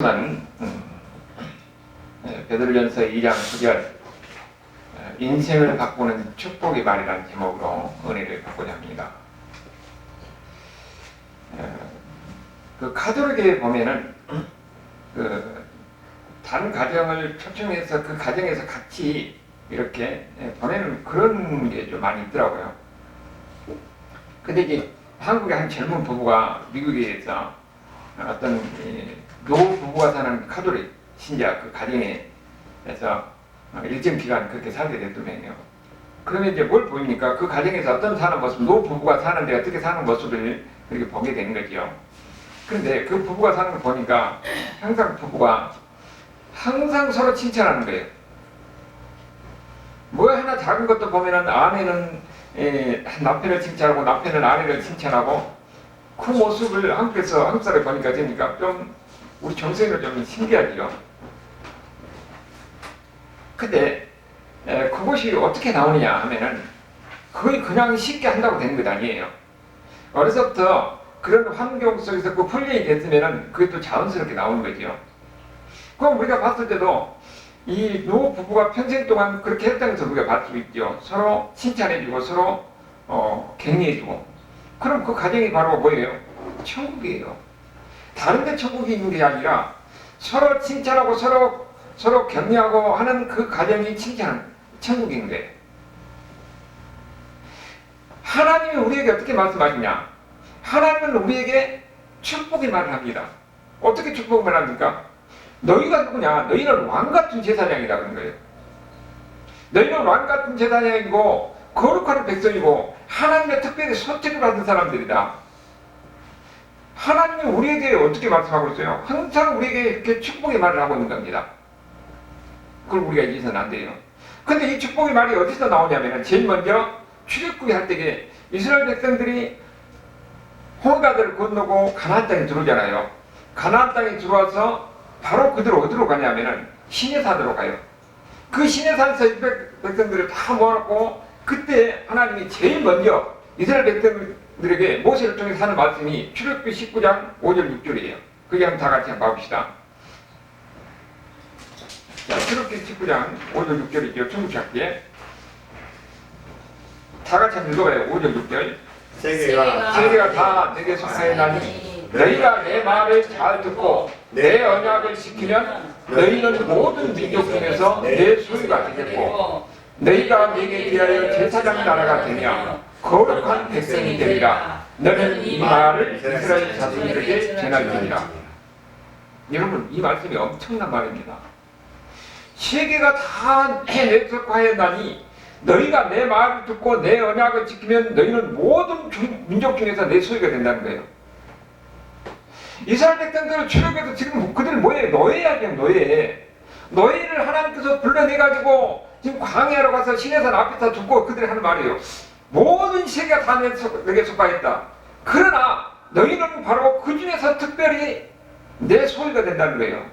는 베드로전서 2장 9절 인생을 바꾸는 축복의 말이라는 제목으로 은혜를 받고자 합니다. 그 가톨릭에 보면은 다른 가정을 초청해서 그 가정에서 같이 이렇게 보내는 그런 게 좀 많이 있더라고요. 근데 이제 한국의 한 젊은 부부가 미국에서 어떤 노부부가 사는 가톨릭 신자 그 가정에서 일정 기간 그렇게 살게 됐더만요. 그러면 이제 뭘 보입니까? 그 가정에서 어떤 사는 모습, 노부부가 사는데 어떻게 사는 모습을 그렇게 보게 되는 거죠. 그런데 그 부부가 사는 걸 보니까 항상 부부가 항상 서로 칭찬하는 거예요. 뭐 하나 작은 것도 보면은 아내는 남편을 칭찬하고 남편은 아내를 칭찬하고 그 모습을 한국 사람을 보니까 되니까 좀 우리 정서에는 좀 신기하지요. 근데 그것이 어떻게 나오느냐 하면은 거의 그냥 쉽게 한다고 되는 것 아니에요. 어려서부터 그런 환경 속에서 그 훈련이 됐으면은 그게 또 자연스럽게 나오는 거죠. 그럼 우리가 봤을 때도 이 노부부가 평생 동안 그렇게 했다는 것을 우리가 볼 수 있죠. 서로 칭찬해주고 서로 격려해주고. 그럼 그 가정이 바로 뭐예요? 천국이에요. 다른 데 천국이 있는 게 아니라 서로 칭찬하고 서로 격려하고 하는 그 가정이 천국인 거예요. 하나님이 우리에게 어떻게 말씀하시냐? 하나님은 우리에게 축복의 말을 합니다. 어떻게 축복의 말을 합니까? 너희가 누구냐? 너희는 왕같은 제사장이라는 거예요. 너희는 왕같은 제사장이고 거룩한 백성이고 하나님의 특별히 선택을 받은 사람들이다. 하나님이 우리에게 어떻게 말씀하고 있어요? 항상 우리에게 이렇게 축복의 말을 하고 있는 겁니다. 그걸 우리가 잊어서는 안 돼요. 근데 이 축복의 말이 어디서 나오냐면 제일 먼저 출애굽기 할 때에 이스라엘 백성들이 홍해바다를 건너고 가나안 땅에 들어오잖아요. 가나안 땅에 들어와서 바로 그대로 어디로 가냐면은 시내산으로 가요. 그 시내산에서 백성들을 다 모아놓고 그때 하나님이 제일 먼저 이스라엘 백성들에게 모세를 통해서 하는 말씀이 출애굽기 19장 5절 6절이에요. 그게 한번 다 같이 한번 봐봅시다. 자, 출애굽기 19장 5절 6절이죠. 천국착기에 다 같이 한번 읽어봐요. 5절 6절. 세계가 다 내게 속하였나니 너희가 내 말을 잘 듣고 내 언약을 지키면 너희는 모든 민족 중에서 내 소유가 되겠고 너희가 내게 대하여 제사장 나라가 되며 거룩한 백성이 되리라. 너는 이 말을 이스라엘 자손들에게 전할지니라. 여러분, 이 말씀이 엄청난 말입니다. 세계가 다 내게 속하였나니 너희가 내 말을 듣고 내 언약을 지키면 너희는 모든 민족 중에서 내 소유가 된다는 거예요. 이스라엘 백성들을 출애굽해서 지금 그들 뭐예요? 노예야. 노예를 하나님께서 불러내가지고 지금 광야로 가서 시내산 앞에다 두고 그들이 하는 말이에요. 모든 세계가 다 내게 속하였다. 그러나 너희는 바로 그 중에서 특별히 내 소유가 된다는 거예요.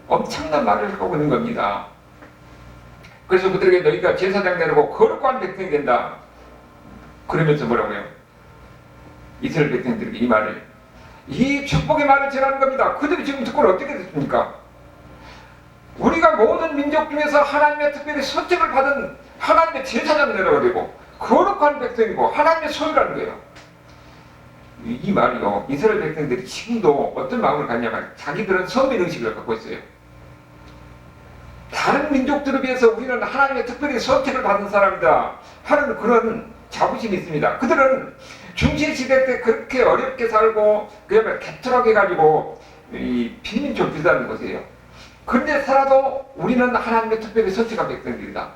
엄청난 말을 하고 있는 겁니다. 그래서 그들에게 너희가 제사장 되고 거룩한 백성이 된다. 그러면서 뭐라고 해요? 이스라엘 백성들에게 이 말을, 이 축복의 말을 전하는 겁니다. 그들이 지금 듣고는 어떻게 됐습니까? 우리가 모든 민족 중에서 하나님의 특별히 선택을 받은 하나님의 제사장 되라고 되고 거룩한 백성이고 하나님의 소유라는 거예요. 이 말이요, 이스라엘 백성들이 지금도 어떤 마음을 갖냐면 자기들은 선민의식을 갖고 있어요. 다른 민족들에 비해서 우리는 하나님의 특별히 선택을 받은 사람이다 하는 그런 자부심이 있습니다. 그들은 중세시대 때 그렇게 어렵게 살고 그야말로 개털하게 가지고 이 빈민족 비슷한 것이에요. 그런데 살아도 우리는 하나님의 특별히 선택한 백성들이다.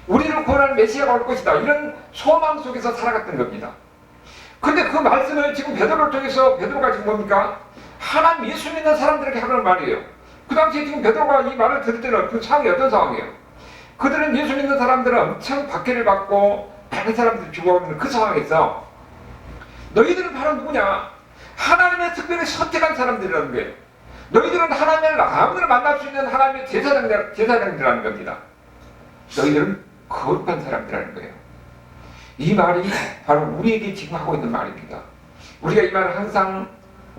우리를 구원할 메시아가 올 것이다. 이런 소망 속에서 살아갔던 겁니다. 그런데 그 말씀을 지금 베드로를 통해서 베드로가 지금 뭡니까? 하나님 예수 믿는 사람들에게 하는 말이에요. 그 당시에 지금 베드로가 이 말을 들을 때는 그 상황이 어떤 상황이에요? 그들은 예수 믿는 사람들은 엄청 박해를 받고 다른 사람들이 죽어오는 그 상황에서 너희들은 바로 누구냐? 하나님의 특별히 선택한 사람들이라는 거예요. 너희들은 하나님을 아무나 만날 수 있는 하나님의 제사장들이라는 겁니다. 너희들은 거룩한 사람들이라는 거예요. 이 말이 바로 우리에게 지금 하고 있는 말입니다. 우리가 이 말을 항상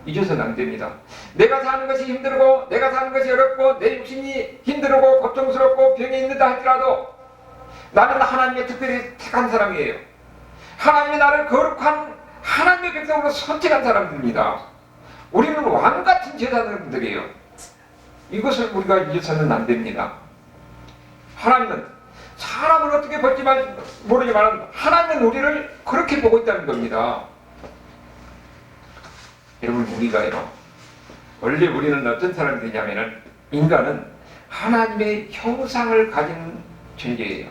잊어서는 안 됩니다. 내가 사는 것이 힘들고 내가 사는 것이 어렵고 내 육신이 힘들고 고통스럽고 병이 있는다 할지라도 나는 하나님의 특별히 택한 사람이에요. 하나님이 나를 거룩한 하나님의 백성으로 선택한 사람들입니다. 우리는 왕같은 제사장들이에요. 이것을 우리가 잊어서는 안 됩니다. 하나님은 사람을 어떻게 볼지 모르지만 하나님은 우리를 그렇게 보고 있다는 겁니다. 여러분, 우리가요, 원래 우리는 어떤 사람이 되냐면은, 인간은 하나님의 형상을 가진 존재예요.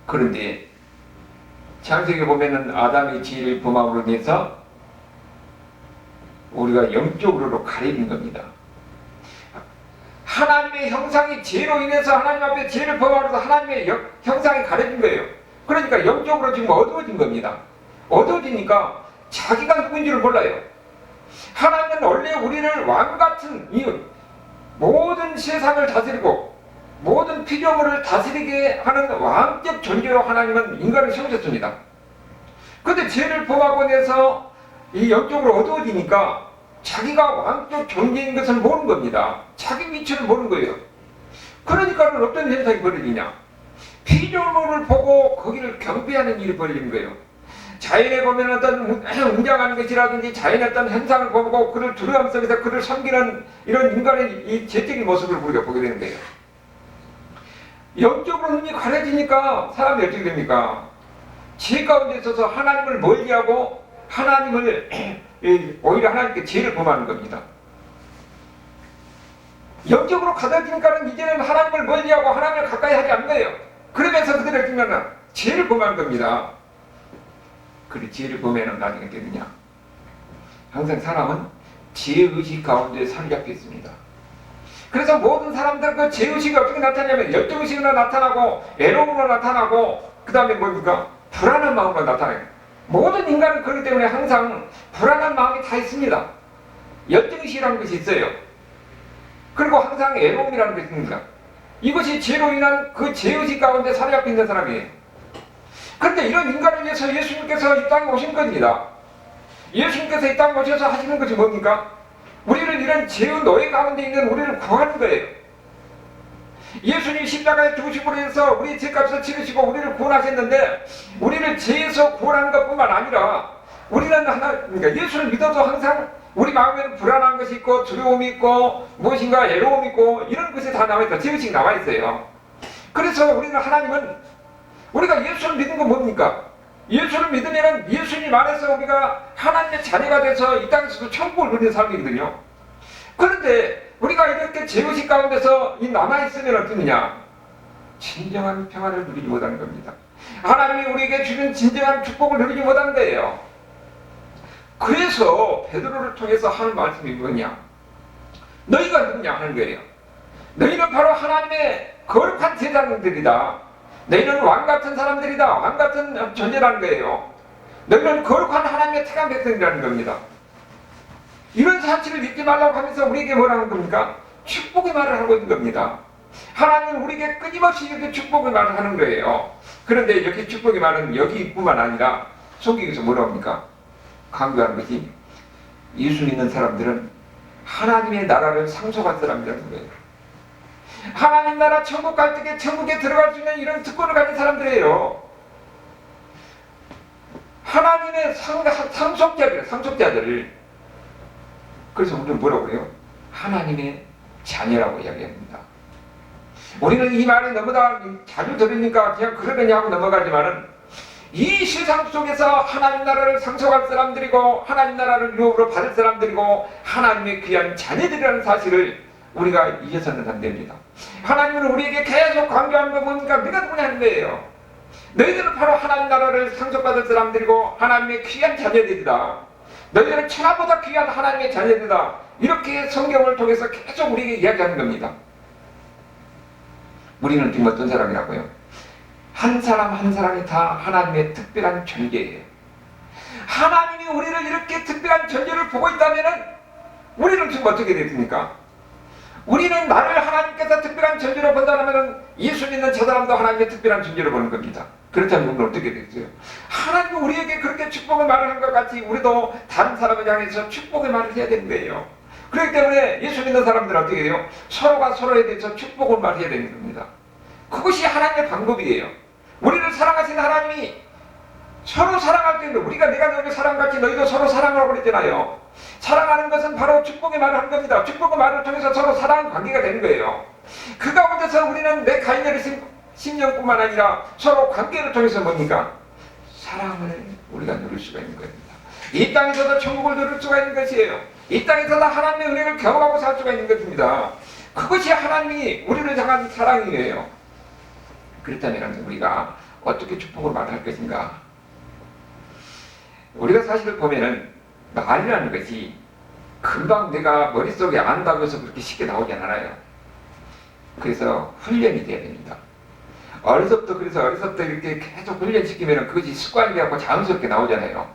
그런데 창세기에 보면은 아담의 지혜를 범함으로 인해서 우리가 영적으로 가려진 겁니다. 하나님의 형상이 죄로 인해서 하나님 앞에 죄를 범함으로써 하나님의 형상이 가려진 거예요. 그러니까 영적으로 지금 어두워진 겁니다. 어두워지니까 자기가 누군지를 몰라요. 하나님은 원래 우리를 왕같은 모든 세상을 다스리고 모든 피조물을 다스리게 하는 왕적 존재로 하나님은 인간을 세우셨습니다. 그런데 죄를 범하고 나서 이 영적으로 어두워지니까 자기가 왕적 존재인 것을 모르는 겁니다. 자기 위치를 모르는 거예요. 그러니까는 어떤 현상이 벌어지냐? 피조물을 보고 거기를 경배하는 일이 벌어지는 거예요. 자연에 보면 어떤 웅장한 것이라든지 자연의 어떤 현상을 보고 그를 두려움 속에서 그를 섬기는 이런 인간의 이 죄적인 모습을 우리가 보게 되는 거예요. 영적으로 눈이 가려지니까 사람이 어떻게 됩니까? 죄 가운데 있어서 하나님을 멀리하고 하나님을 오히려 하나님께 죄를 범하는 겁니다. 영적으로 가려지니까는 이제는 하나님을 멀리하고 하나님을 가까이 하지 않는 거예요. 그러면서 그들을 어쩌면 죄를 범하는 겁니다. 그리고 죄를 범하면 나중에 어떻게 되냐? 항상 사람은 죄의식 가운데 사로잡혀 있습니다. 그래서 모든 사람들 그 죄의식이 어떻게 나타나냐면 열정의식으로 나타나고 애로움으로 나타나고 그 다음에 뭡니까? 불안한 마음으로 나타나요. 모든 인간은 그렇기 때문에 항상 불안한 마음이 다 있습니다. 열정의식이라는 것이 있어요. 그리고 항상 애로움이라는 것이 있습니다. 이것이 죄로 인한 그 죄의식 가운데 사로잡혀 있는 사람이에요. 그런데 이런 인간을 위해서 예수님께서 이 땅에 오신 겁니다. 예수님께서 이 땅에 오셔서 하시는 것이 뭡니까? 우리를 이런 죄의 노예 가운데 있는 우리를 구하는 거예요. 예수님이 십자가에 죽으심으로 해서 우리의 죄값을 치르시고 우리를 구원하셨는데 우리를 죄에서 구원하는 것뿐만 아니라 우리는 그러니까 예수를 믿어도 항상 우리 마음에는 불안한 것이 있고 두려움이 있고 무엇인가 애로움이 있고 이런 것이 다 남아있다. 죄의식이 남아있어요. 그래서 우리는 하나님은 우리가 예수를 믿는 건 뭡니까? 예수를 믿으면 예수님 안에서 우리가 하나님의 자녀가 돼서 이 땅에서도 천국을 누리는 삶이거든요. 그런데 우리가 이렇게 죄의식 가운데서 남아있으면 어떠느냐? 진정한 평안을 누리지 못하는 겁니다. 하나님이 우리에게 주는 진정한 축복을 누리지 못하는 거예요. 그래서 베드로를 통해서 하는 말씀이 뭐냐? 너희가 누구냐 하는 거예요. 너희는 바로 하나님의 거룩한 제사장들이다. 너희는 왕같은 사람들이다. 왕같은 존재라는 거예요. 너희는 거룩한 하나님의 택한 백성이라는 겁니다. 이런 사실을 잊지 말라고 하면서 우리에게 뭐라는 겁니까? 축복의 말을 하고 있는 겁니다. 하나님은 우리에게 끊임없이 이렇게 축복의 말을 하는 거예요. 그런데 이렇게 축복의 말은 여기뿐만 아니라 성경에서 뭐라고 합니까? 강조하는 것이 예수 믿는 사람들은 하나님의 나라를 상속한 사람이라는 거예요. 하나님 나라 천국 갈 때 천국에 들어갈 수 있는 이런 특권을 가진 사람들이에요. 하나님의 상속자들. 그래서 우리는 뭐라고 해요? 하나님의 자녀라고 이야기합니다. 우리는 이 말이 너무나 자주 들으니까 그냥 그러느냐 하고 넘어가지만은 이 세상 속에서 하나님 나라를 상속할 사람들이고 하나님 나라를 유업으로 받을 사람들이고 하나님의 귀한 자녀들이라는 사실을 우리가 잊어서는 안 됩니다. 하나님은 우리에게 계속 강조하는 거 보니까 네가 누구냐 하는 거예요. 너희들은 바로 하나님 나라를 상속받을 사람들이고 하나님의 귀한 자녀들이다. 너희들은 천하보다 귀한 하나님의 자녀들이다. 이렇게 성경을 통해서 계속 우리에게 이야기하는 겁니다. 우리는 지금 어떤 사람이라고요? 한 사람 한 사람이 다 하나님의 특별한 존재예요. 하나님이 우리를 이렇게 특별한 존재를 보고 있다면 우리는 지금 어떻게 됐습니까? 우리는 나를 하나님께서 특별한 존재로 본다면 예수 믿는 저 사람도 하나님의 특별한 존재로 보는 겁니다. 그렇다면 우리는 어떻게 되겠어요? 하나님은 우리에게 그렇게 축복의 말을 한 것 같이 우리도 다른 사람을 향해서 축복의 말을 해야 되는 거예요. 그렇기 때문에 예수 믿는 사람들은 어떻게 해요? 서로가 서로에 대해서 축복을 말해야 되는 겁니다. 그것이 하나님의 방법이에요. 우리를 사랑하시는 하나님이 서로 사랑할 때는 우리가 내가 너를 사랑같이 너희도 서로 사랑하라고 그랬잖아요. 사랑하는 것은 바로 축복의 말을 한 겁니다. 축복의 말을 통해서 서로 사랑 관계가 되는 거예요. 그 가운데서 우리는 내 가인의 심령뿐만 아니라 서로 관계를 통해서 뭡니까? 사랑을 우리가 누릴 수가 있는 겁니다. 이 땅에서도 천국을 누릴 수가 있는 것이에요. 이 땅에서도 하나님의 은혜를 경험하고 살 수가 있는 것입니다. 그것이 하나님이 우리를 향한 사랑이에요. 그렇다면 우리가 어떻게 축복을 말할 것인가? 우리가 사실을 보면은 말이라는 것이 금방 내가 머릿속에 안다고 해서 그렇게 쉽게 나오지 않아요. 그래서 훈련이 돼야 됩니다. 어려서부터 이렇게 계속 훈련시키면 그것이 습관이 되고 자연스럽게 나오잖아요.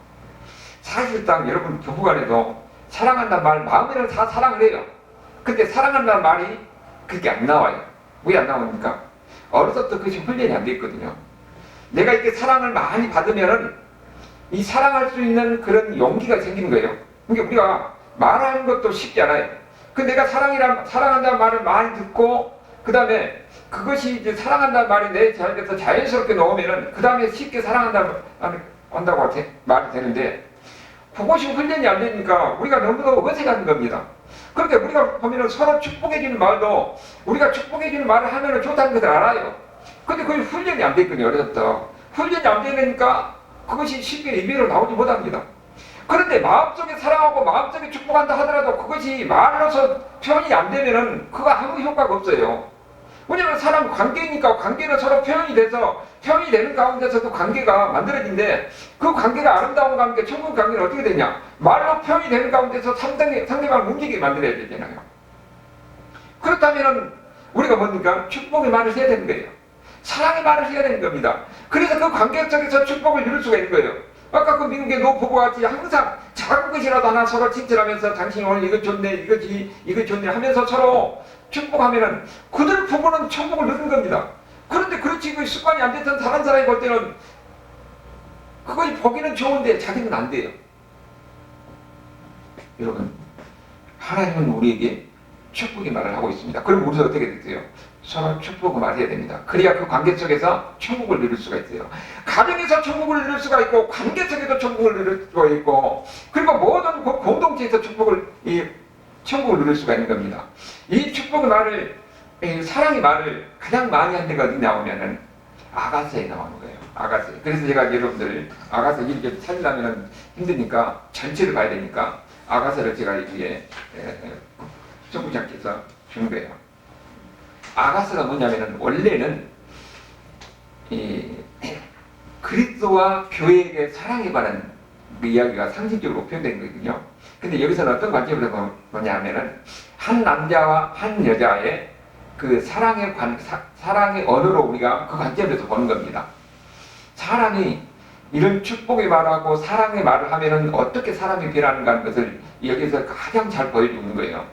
사실상 여러분 부부간에도 사랑한다는 말 마음에는 다 사랑을 해요. 근데 사랑한다는 말이 그렇게 안 나와요. 왜 안 나옵니까? 어려서부터 그것이 훈련이 안 돼 있거든요. 내가 이렇게 사랑을 많이 받으면은 이 사랑할 수 있는 그런 용기가 생기는 거예요. 그러니까 우리가 말하는 것도 쉽지 않아요. 근데 내가 사랑한다는 말을 많이 듣고 그 다음에 그것이 이제 사랑한다는 말이 내 자리에서 자연스럽게 나오면은 그 다음에 쉽게 사랑한다고 말이 되는데 그것이 훈련이 안 되니까 우리가 너무도 어색한 겁니다. 그런데 우리가 보면은 서로 축복해주는 말도 우리가 축복해주는 말을 하면은 좋다는 것을 알아요. 근데 그게 훈련이 안 돼 있거든요. 어려서 훈련이 안 되니까 그것이 쉽게 입으로 나오지 못합니다. 그런데 마음속에 사랑하고 마음속에 축복한다 하더라도 그것이 말로서 표현이 안 되면은 그거 아무 효과가 없어요. 왜냐하면 사람 관계니까 관계는 서로 표현이 돼서 표현이 되는 가운데서도 관계가 만들어진데 그 관계가 아름다운 관계, 천국 관계는 어떻게 되냐? 말로 표현이 되는 가운데서 상대방을 움직이게 만들어야 되잖아요. 그렇다면 우리가 뭡니까? 축복의 말을 해야 되는 거예요. 사랑의 말을 해야 되는 겁니다. 그래서 그 관계 속에서 축복을 누릴 수가 있는 거예요. 아까 그 미국의 노부부와 같이 항상 작은 것이라도 하나 서로 칭찬하면서 당신이 오늘 이거 좋네, 이거 좋네 하면서 서로 축복하면은 그들 부부는 천국을 누리는 겁니다. 그런데 그렇지 그 습관이 안 됐던 다른 사람이 볼 때는 그것이 보기는 좋은데 자기는 안 돼요. 여러분, 하나님은 우리에게 축복의 말을 하고 있습니다. 그럼 우리도 어떻게 됐어요? 서로 축복을 말해야 됩니다. 그래야 그 관계 속에서 천국을 누릴 수가 있어요. 가정에서 천국을 누릴 수가 있고 관계 속에서 천국을 누릴 수가 있고 그리고 모든 공동체에서 천국을 누릴 수가 있는 겁니다. 이 축복의 말을 사랑의 말을 가장 많이 한 데가 어디 나오면은 아가서에 나오는 거예요. 아가서. 그래서 제가 여러분들 아가서 이렇게 살려면 힘드니까 전체를 봐야 되니까 아가서를 제가 여기에 정부장께서 주는 거예요. 아가서가 뭐냐면은 원래는 그리스도와 교회에게 사랑에 관한 그 이야기가 상징적으로 표현된 거거든요. 근데 여기서는 어떤 관점으로 보냐면은 한 남자와 한 여자의 그 사랑의 언어로 우리가 그 관점에서 보는 겁니다. 사람이 이런 축복의 말하고 사랑의 말을 하면은 어떻게 사람이 변하는가 하는 것을 여기서 가장 잘 보여주는 거예요.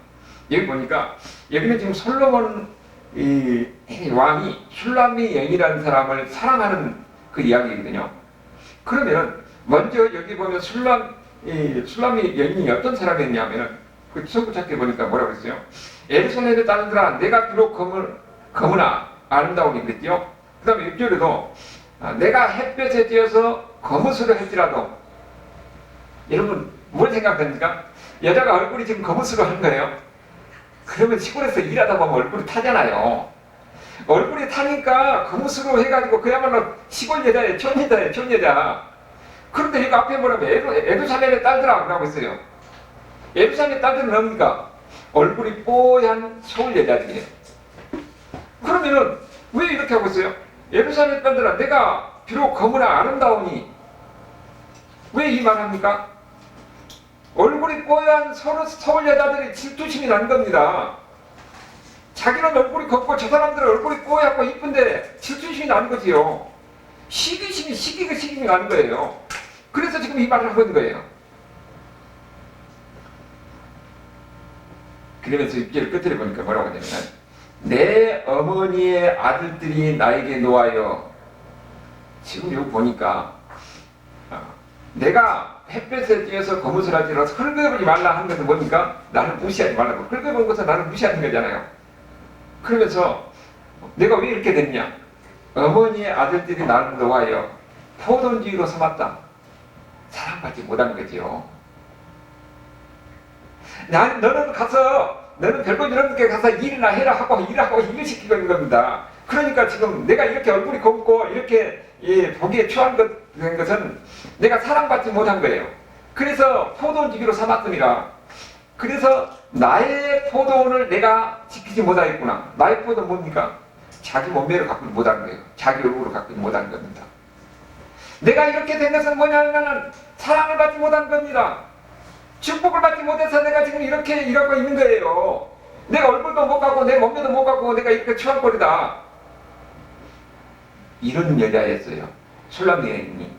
여기 보니까 여기는 지금 솔로몬 왕이 슐람미 여인이라는 사람을 사랑하는 그 이야기거든요. 그러면 먼저 여기 보면 슐람미 여인이 어떤 사람이었냐면은 그 성구찾기 보니까 뭐라고 했어요? 예루살렘의 딸들아 내가 비록 거무나 아름다우니 그랬죠. 그 다음에 6절에도 내가 햇볕에 쬐어서 거무스를 할지라도 여러분 뭘 생각합니까? 여자가 얼굴이 지금 거무스로 한 거예요. 그러면 시골에서 일하다 보면 얼굴이 타잖아요. 얼굴이 타니까 거무스로 해가지고 그야말로 시골 여자예요. 촌여자예요. 촌여자. 그런데 이거 앞에 뭐라면 예루살렘의 딸들아 라고 했어요. 예루살렘의 딸들은 뭡니까? 얼굴이 뽀얀 서울 여자들이에요. 그러면은 왜 이렇게 하고 있어요? 예루살렘의 딸들아 내가 비록 거무나 아름다우니 왜 이 말 합니까? 얼굴이 뽀얀 서울 여자들이 질투심이 난 겁니다. 자기는 얼굴이 걷고 저 사람들은 얼굴이 뽀얗고 이쁜데 질투심이 난 거지요. 시기심이 나는 거예요. 그래서 지금 이 말을 하고 있는 거예요. 그러면서 6절 끝을 보니까 뭐라고 하냐면 내 어머니의 아들들이 나에게 놓아요 지금 여기 보니까 내가 햇볕에 쬐서 거무스라지라서 흙을 말라 하는 것은 뭡니까? 나를 무시하지 말라고. 흙을 것은 나를 무시하는 거잖아요. 그러면서 내가 왜 이렇게 됐냐? 어머니의 아들들이 나를 놓아여 포도주의로 삼았다. 사랑받지 못한 거지요. 너는 별거 이런 데 가서 일이나 해라 하고 일을 시키고 있는 겁니다. 그러니까 지금 내가 이렇게 얼굴이 곱고 이렇게 보기에 추한 것은 내가 사랑받지 못한 거예요. 그래서 포도주기로 삼았습니다. 그래서 나의 포도원을 내가 지키지 못하겠구나. 나의 포도는 뭡니까? 자기 몸매를 갖고 못한 거예요. 자기 얼굴을 갖고 못한 겁니다. 내가 이렇게 된 것은 뭐냐면은 사랑을 받지 못한 겁니다. 축복을 받지 못해서 내가 지금 이렇게 이러고 있는 거예요. 내가 얼굴도 못 갖고 내 몸매도 못 갖고 내가 이렇게 추한 꼴이다. 이런 여자였어요. 술람 여인이.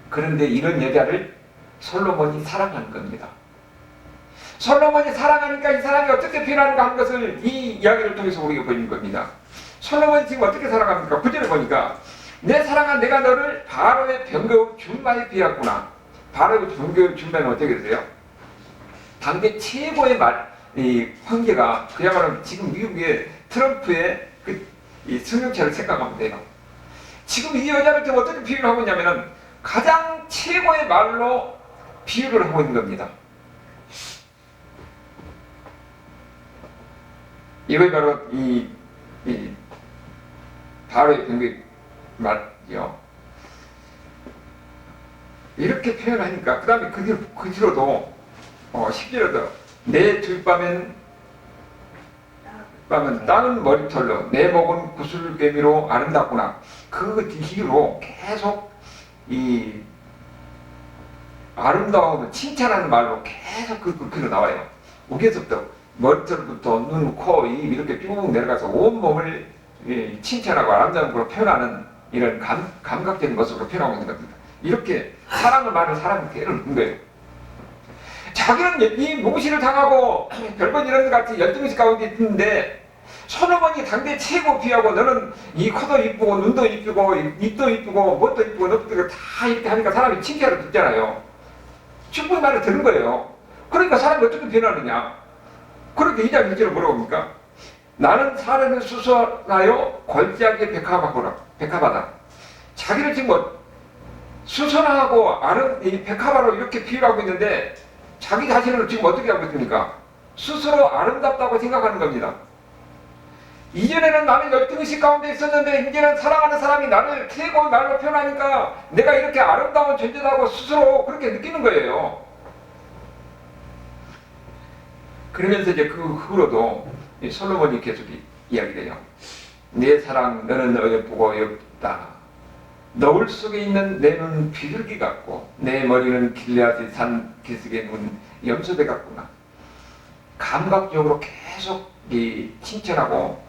그런데 이런 여자를 솔로몬이 사랑한 겁니다. 솔로몬이 사랑하니까 이 사랑이 어떻게 변하는가 하는 것을 이 이야기를 통해서 우리가 보이는 겁니다. 솔로몬이 지금 어떻게 사랑합니까? 9절을 보니까 내 사랑아 내가 너를 바로의 병거의 준마에 비웠구나. 바로의 병거의 준마는 어떻게 되세요? 당대 최고의 황제가 그야말로 지금 미국의 트럼프의 이 승용차를 생각하면 돼요. 지금 이 여자를 지금 어떻게 비유를 하고 있냐면은 가장 최고의 말로 비유를 하고 있는 겁니다. 이것이 바로 바로의 병거의 말이요. 이렇게 표현하니까 그 다음에 그 뒤로도 10절에도 내 뒷밤은 땅은 머리털로 내 목은 구슬개미로 아름답구나. 그 뒤로 계속 이 아름다움을 칭찬하는 말로 계속 그로 나와요. 우겨서부터 머리털부터 눈, 코, 입 이렇게 쭉 내려가서 온몸을 칭찬하고 아름다운 걸로 표현하는 이런 감각적인 모습으로 표현하고 있는 겁니다. 이렇게 사랑을 말하는 사람을 깨르는 거예요. 자기는 이 무시를 당하고 별건 이런 것 같이 열등의식 가운데 있는데 솔로몬이 당대 최고 비하고 너는 이 코도 이쁘고 눈도 이쁘고 입도 이쁘고 뭣도 이쁘고 너도 다 이렇게 하니까 사람이 칭찬을 듣잖아요. 충분히 말을 듣는 거예요. 그러니까 사람이 어떻게 변하느냐. 그렇게 2장 1절을 물어봅니까? 나는 사람을 수선하여 골짜기에 백합하다. 자기를 지금 수선하고 이 백합화로 이렇게 비유하고 있는데 자기 자신을 지금 어떻게 하고 있습니까? 스스로 아름답다고 생각하는 겁니다. 이전에는 나는 열등의식 가운데 있었는데 이제는 사랑하는 사람이 나를 최고의 말로 표현하니까 내가 이렇게 아름다운 존재라고 스스로 그렇게 느끼는 거예요. 그러면서 이제 그 후로도 솔로몬이 계속 이야기돼요. 내 사랑 너는 어여쁘고 어엽다. 너울 속에 있는 내 눈은 비둘기 같고 내 머리는 길르앗의 산 기슭의 눈 염소배 같구나. 감각적으로 계속 칭찬하고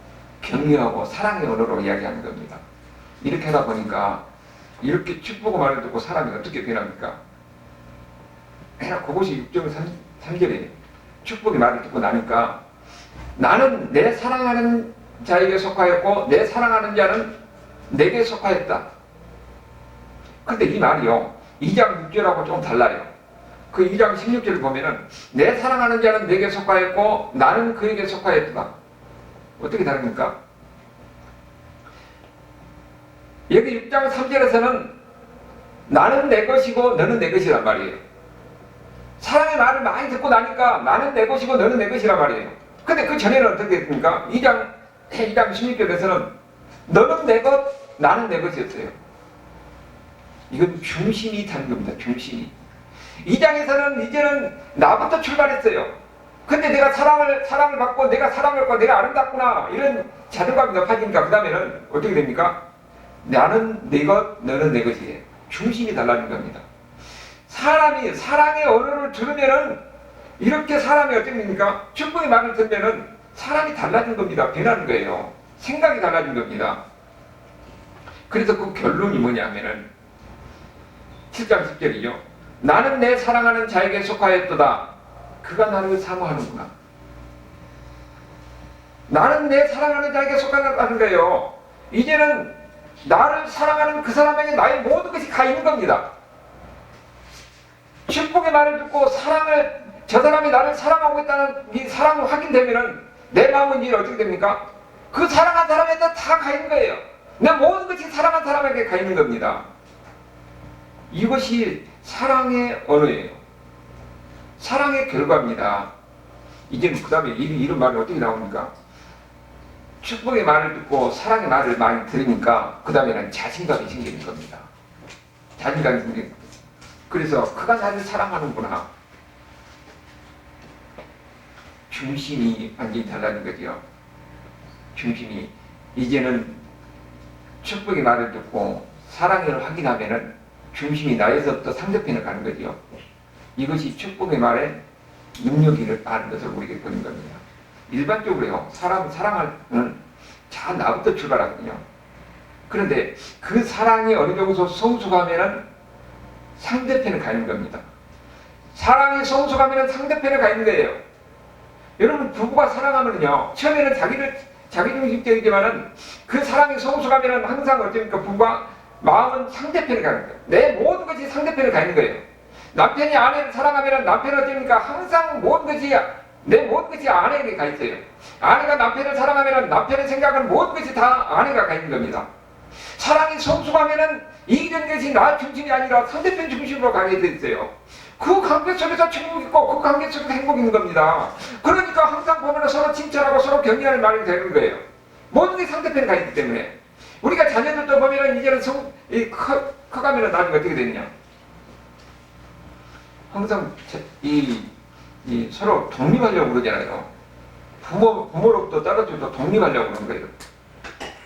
격려하고 사랑의 언어로 이야기하는 겁니다. 이렇게 하다 보니까 이렇게 축복의 말을 듣고 사람이 어떻게 변합니까? 그것이 6장 3절에 축복의 말을 듣고 나니까 나는 내 사랑하는 자에게 속하였고 내 사랑하는 자는 내게 속하였다. 근데 이 말이요 2장 6절하고 좀 달라요. 그 2장 16절을 보면은 내 사랑하는 자는 내게 속하였고 나는 그에게 속하였다. 어떻게 다릅니까? 여기 6장 3절에서는 나는 내 것이고 너는 내 것이란 말이에요. 사랑의 말을 많이 듣고 나니까 나는 내 것이고 너는 내 것이란 말이에요. 근데 그 전에는 어떻게 됐습니까? 2장 16절에서는 너는 내 것, 나는 내 것이었어요. 이건 중심이 다른 겁니다. 중심이. 2장에서는 이제는 나부터 출발했어요. 근데 내가 사랑을 받고 내가 사랑을 받고 내가 아름답구나 이런 자존감이 높아지니까 그 다음에는 어떻게 됩니까? 나는 내 것, 너는 내 것이에요. 중심이 달라진 겁니다. 사람이 사랑의 언어를 들으면은 이렇게 사람이 어떻게 됩니까? 축복의 말을 듣면은 사람이 달라진 겁니다. 변하는 거예요. 생각이 달라진 겁니다. 그래서 그 결론이 뭐냐면은 7장 10절이죠. 나는 내 사랑하는 자에게 속하였도다. 그가 나를 사모하는구나. 나는 내 사랑하는 자에게 속하는 거예요. 이제는 나를 사랑하는 그 사람에게 나의 모든 것이 가 있는 겁니다. 축복의 말을 듣고 저 사람이 나를 사랑하고 있다는 이 사랑이 확인되면은 내 마음은 이제 어떻게 됩니까? 그 사랑한 사람에게 다 가 있는 거예요. 내 모든 것이 사랑한 사람에게 가 있는 겁니다. 이것이 사랑의 언어예요. 사랑의 결과입니다. 이제는 그 다음에 이런 말이 어떻게 나옵니까? 축복의 말을 듣고 사랑의 말을 많이 들으니까 그 다음에는 자신감이 생기는 겁니다. 자신감이 생기는 겁니다. 그래서 그가 나를 사랑하는구나. 중심이 완전히 달라진 거죠. 중심이 이제는 축복의 말을 듣고 사랑을 확인하면은 중심이 나에서부터 상대편에 가는 거죠. 이것이 축복의 말에 능력이 많은 것을 우리에게 보는 겁니다. 일반적으로요, 사랑은 자 나부터 출발하거든요. 그런데 그 사랑이 어느 정도 성숙하면은 상대편에 가 있는 겁니다. 사랑이 성숙하면은 상대편에 가 있는 거예요. 여러분, 부부가 사랑하면요, 처음에는 자기 중심적이지만은 그 사랑이 성숙하면은 항상 어쩌니까 부부가 마음은 상대편에 가는 거예요. 내 모든 것이 상대편에 가 있는 거예요. 남편이 아내를 사랑하면은 남편은 어쩌니까 항상 내 모든 것이 아내에게 가 있어요. 아내가 남편을 사랑하면은 남편의 생각은 모든 것이 다 아내가 가 있는 겁니다. 사랑이 성숙하면은 이기는 것이 나 중심이 아니라 상대편 중심으로 가게 돼 있어요. 그 관계 속에서 축복이 있고 그 관계 속에서 행복이 있는 겁니다. 그러니까 항상 보면 서로 칭찬하고 서로 격려하는 말이 되는 거예요. 모든 게 상대편에 가 있기 때문에. 우리가 자녀들도 보면은 이제는 커가면은 나중에 어떻게 되느냐. 항상 서로 독립하려고 그러잖아요. 부모로부터 떨어져서 독립하려고 그러는 거예요.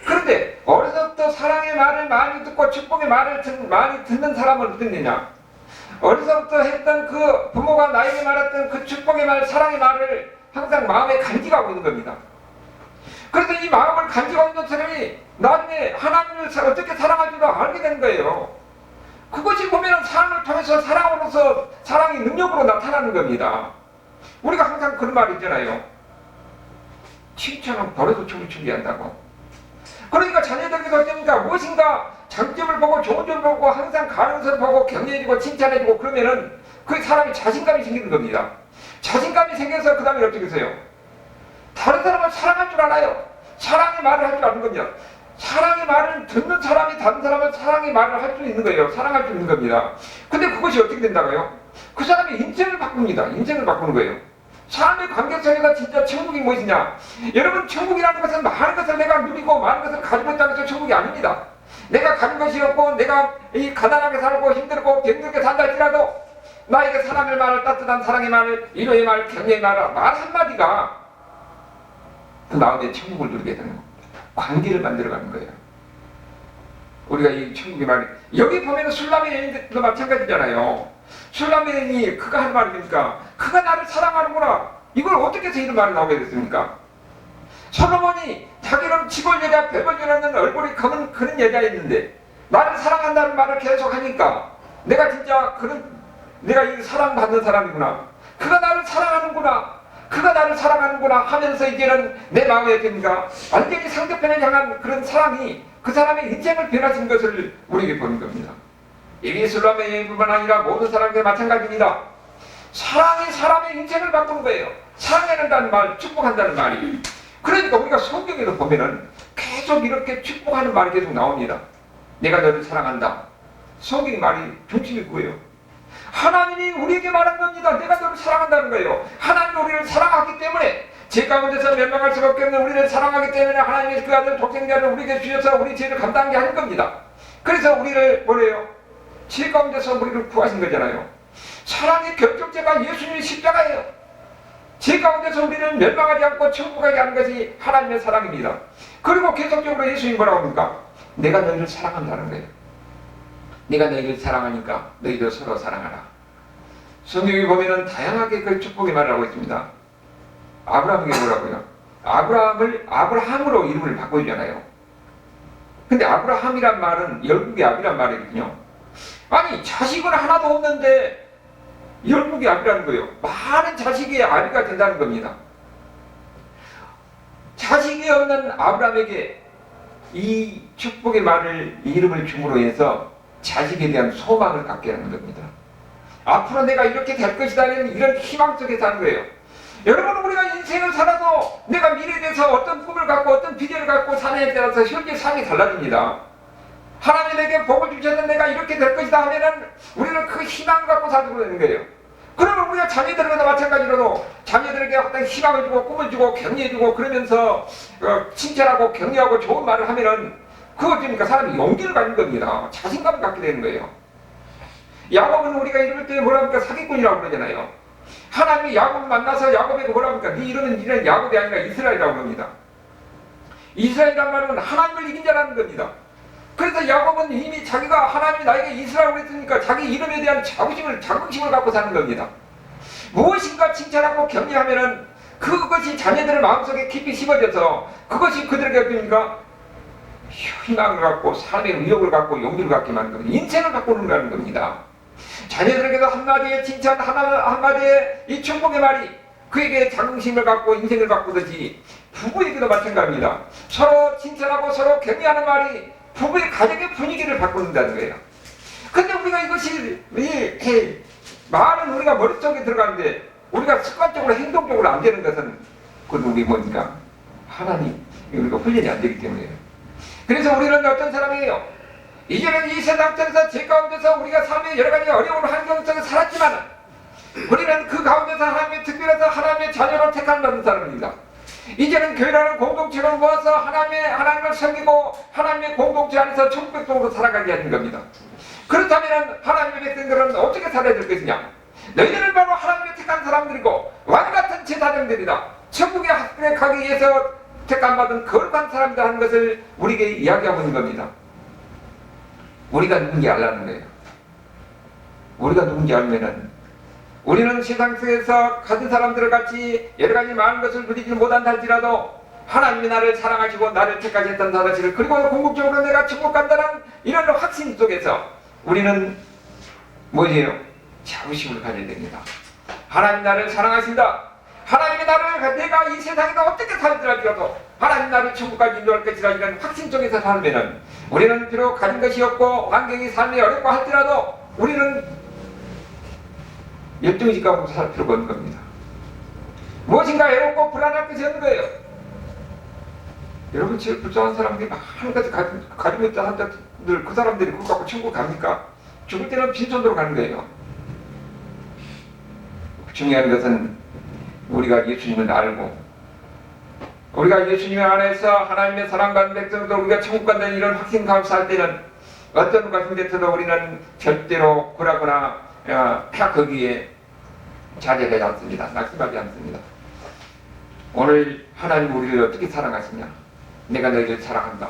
그런데 어려서부터 사랑의 말을 많이 듣고 축복의 말을 많이 듣는 사람은 어떻느냐? 어려서부터 했던 그 부모가 나에게 말했던 그 축복의 말, 사랑의 말을 항상 마음에 간직하고 있는 겁니다. 그래서 이 마음을 간직하고 있는 사람이 나중에 하나님을 어떻게 사랑할 줄을 알게 되는 거예요. 그것이 보면 삶을 통해서 사랑으로서 사랑이 능력으로 나타나는 겁니다. 우리가 항상 그런 말이 있잖아요. 칭찬은 버려도 춤을 추게 한다고. 그러니까 자녀들에게서 어쩌니까 무엇인가 장점을 보고 좋은 점을 보고 항상 가능성을 보고 격려해주고 칭찬해주고 그러면은 그 사람이 자신감이 생기는 겁니다. 자신감이 생겨서 그 다음에 어떻게 해서요? 다른 사람을 사랑할 줄 알아요. 사랑의 말을 할 줄 아는 겁니다. 사랑의 말을 듣는 사람이 다른 사람을 사랑의 말을 할 수 있는 거예요. 사랑할 수 있는 겁니다. 근데 그것이 어떻게 된다고요? 그 사람이 인생을 바꿉니다. 인생을 바꾸는 거예요. 삶의 관계 속에서 진짜 천국이 무엇이냐? 여러분, 천국이라는 것은 많은 것을 내가 누리고 많은 것을 가지고 있다는 것이 천국이 아닙니다. 내가 가진 것이 없고 내가 이 가난하게 살고 힘들고 병들게 산다 할지라도 나에게 사랑의 말을, 따뜻한 사랑의 말을, 위로의 말, 격려의 말 한마디가 그 마음에 천국을 누리게 되는 겁니다. 관계를 만들어가는 거예요. 우리가 이 천국의 말이 여기 보면 술람의 여인도 마찬가지잖아요. 술람의 여인이 그가 한 말이니까 그가 나를 사랑하는구나. 이걸 어떻게 해서 이런 말이 나오게 됐습니까? 솔로몬이 자기는 시골 여자, 별벌 일하는 얼굴이 검은 그런 여자였는데 나를 사랑한다는 말을 계속 하니까 내가 진짜 내가 이 사랑받는 사람이구나. 그가 나를 사랑하는구나. 그가 나를 사랑하는구나 하면서 이제는 내 마음에 듭니까? 완전히 상대편을 향한 그런 사랑이 그 사람의 인생을 변화시킨 것을 우리에게 보는 겁니다. 이 술람의 여인뿐만 아니라 모든 사람에게 마찬가지입니다. 사랑이 사람의 인생을 바꾸는 거예요. 사랑한다는 말, 축복한다는 말이. 그러니까 우리가 성경에도 보면은 계속 이렇게 축복하는 말이 계속 나옵니다. 내가 너를 사랑한다. 성경의 말이 중심이 뭐예요? 하나님이 우리에게 말한 겁니다. 내가 너를 사랑한다는 거예요. 하나님이 우리를 사랑하기 때문에 죄 가운데서 멸망할 수밖에 없는 우리를 사랑하기 때문에 하나님이 그 아들 독생자를 우리에게 주셔서 우리 죄를 감당하게 하는 겁니다. 그래서 우리를 뭐래요? 죄 가운데서 우리를 구하신 거잖아요. 사랑의 결정체가 예수님의 십자가예요. 죄 가운데서 우리를 멸망하지 않고 천국하게 하는 것이 하나님의 사랑입니다. 그리고 계속적으로 예수님이 뭐라고 합니까? 내가 너희를 사랑한다는 거예요. 내가 너희를 사랑하니까 너희도 서로 사랑하라. 성경에 보면은 다양하게 그 축복의 말을 하고 있습니다. 아브라함에게 뭐라고요? 아브라함으로 이름을 바꾸잖아요. 근데 아브라함이란 말은 열국의 압이란 말이거든요. 아니, 자식은 하나도 없는데 열국의 압이라는 거예요. 많은 자식의 아비가 된다는 겁니다. 자식이 없는 아브라함에게 이 축복의 말을 이름을 줌으로 해서 자식에 대한 소망을 갖게 하는 겁니다. 앞으로 내가 이렇게 될 것이라는 이런 희망 속에 사는 거예요. 여러분, 우리가 인생을 살아도 내가 미래에 대해서 어떤 꿈을 갖고 어떤 비전을 갖고 사느냐에 따라서 현재 삶이 달라집니다. 하나님이 내게 복을 주셔서 내가 이렇게 될 것이다 하면은 우리는 그 희망을 갖고 살고 있는 거예요. 그러면 우리가 자녀들에게도 마찬가지로 자녀들에게 어떤 희망을 주고 꿈을 주고 격려해주고 그러면서 칭찬하고 격려하고 좋은 말을 하면은 그것 때문에 사람이 용기를 갖는 겁니다. 자신감을 갖게 되는 거예요. 야곱은 우리가 이럴 때 뭐라 합니까? 사기꾼이라고 그러잖아요. 하나님이 야곱 만나서 야곱에게 뭐라 합니까? 네 이름은 니는 야곱이 아니라 이스라엘이라고 합니다. 이스라엘이란 말은 하나님을 이긴 자라는 겁니다. 그래서 야곱은 이미 자기가 하나님이 나에게 이스라엘을 했으니까 자기 이름에 대한 자긍심을 갖고 사는 겁니다. 무엇인가 칭찬하고 격려하면은 그것이 자녀들의 마음속에 깊이 심어져서 그것이 그들에게 어떻습니까? 희망을 갖고 삶의 의욕을 갖고 용기를 갖게 만드는 겁니다. 인생을 바꾸는 겁니다. 자녀들에게도 한마디의 칭찬, 한마디의 이 축복의 말이 그에게 자긍심을 갖고 인생을 바꾸듯이 부부에게도 마찬가지입니다. 서로 칭찬하고 서로 격려하는 말이 부부의 가정의 분위기를 바꾼다는 거예요. 근데 우리가 이것이 말은 우리가 머릿속에 들어가는데 우리가 습관적으로 행동적으로 안 되는 것은 그건 우리 뭐니까 하나님 우리가 훈련이 안 되기 때문이에요. 그래서 우리는 어떤 사람이에요? 이제는 이 세상 속에서 죄 가운데서 우리가 삶의 여러 가지 어려운 환경 속에 살았지만 우리는 그 가운데서 하나님의 특별해서 하나님의 자녀로 택함받은 사람입니다. 이제는 교회라는 공동체를 모아서 하나님을 섬기고 하나님의 공동체 안에서 천국백성으로 살아가게 하는 겁니다. 그렇다면 하나님의 백성들은 어떻게 살아야 될 것이냐? 너희들은 바로 하나님의 택한 사람들이고 왕같은 제사장들이다. 천국에 가기 위해서 택함받은 거룩한 사람들 하는 것을 우리에게 이야기하고 있는 겁니다. 우리가 누군지 알라는 거예요. 우리가 누군지 알면은 우리는 세상 속에서 가진 사람들을 같이 여러 가지 많은 것을 누리지 못한다 할지라도 하나님이 나를 사랑하시고 나를 택하셨다는 사실을 그리고 궁극적으로 내가 천국 간다는 이런 확신 속에서 우리는 뭐예요? 자부심을 가져야 됩니다. 하나님 나를 사랑하신다. 하나님이 나를 내가 이 세상에서 어떻게 살더라도 하나님 나를 천국까지 인도할 것이라 이런 확신 속에서 살면은 우리는 비록 가진 것이 없고 환경이 삶이 어렵고 할지라도 우리는 열정직 가운데 살 필요가 없는 겁니다. 무엇인가 외롭고 불안할 것이 없는 거예요. 여러분 제일 불쌍한 사람들이 많은 것을 가지고 있다 한들 그 사람들이 그거 갖고 천국 갑니까? 죽을 때는 빈손으로 가는 거예요. 중요한 것은 우리가 예수님을 알고 우리가 예수님 안에서 하나님의 사랑받는 백성도 우리가 천국 간다는 이런 확신 가운데 살 때는 어떤 것이 됐어도 우리는 절대로 굴하거나 거기에 자제되지 않습니다. 낙심하지 않습니다. 오늘 하나님 우리를 어떻게 사랑하시냐? 내가 너희를 사랑한다.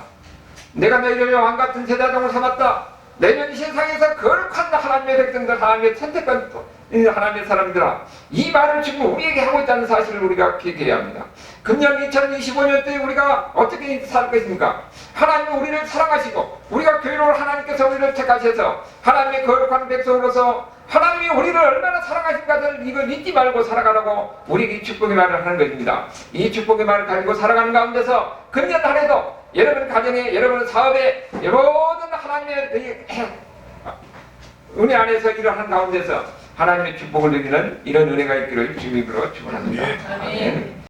내가 너희를 왕같은 제사장을 삼았다. 내년 세상에서 거룩한 하나님의 백성들, 하나님의 선택한 하나님의 사람들아, 이 말을 지금 우리에게 하고 있다는 사실을 우리가 기억해야 합니다. 금년 2025년 때 우리가 어떻게 살 것입니까? 하나님은 우리를 사랑하시고 우리가 교회로 하나님께서 우리를 택하셔서 하나님의 거룩한 백성으로서 하나님이 우리를 얼마나 사랑하신가를 이걸 잊지 말고 살아가라고 우리에게 축복의 말을 하는 것입니다. 이 축복의 말을 가지고 살아가는 가운데서 금년 한 해도 여러분 가정에, 여러분 사업에, 모든 하나님의 은혜 안에서 일을 하는 가운데서 하나님의 축복을 누리는 이런 은혜가 있기를 주님으로 축원합니다. 아멘.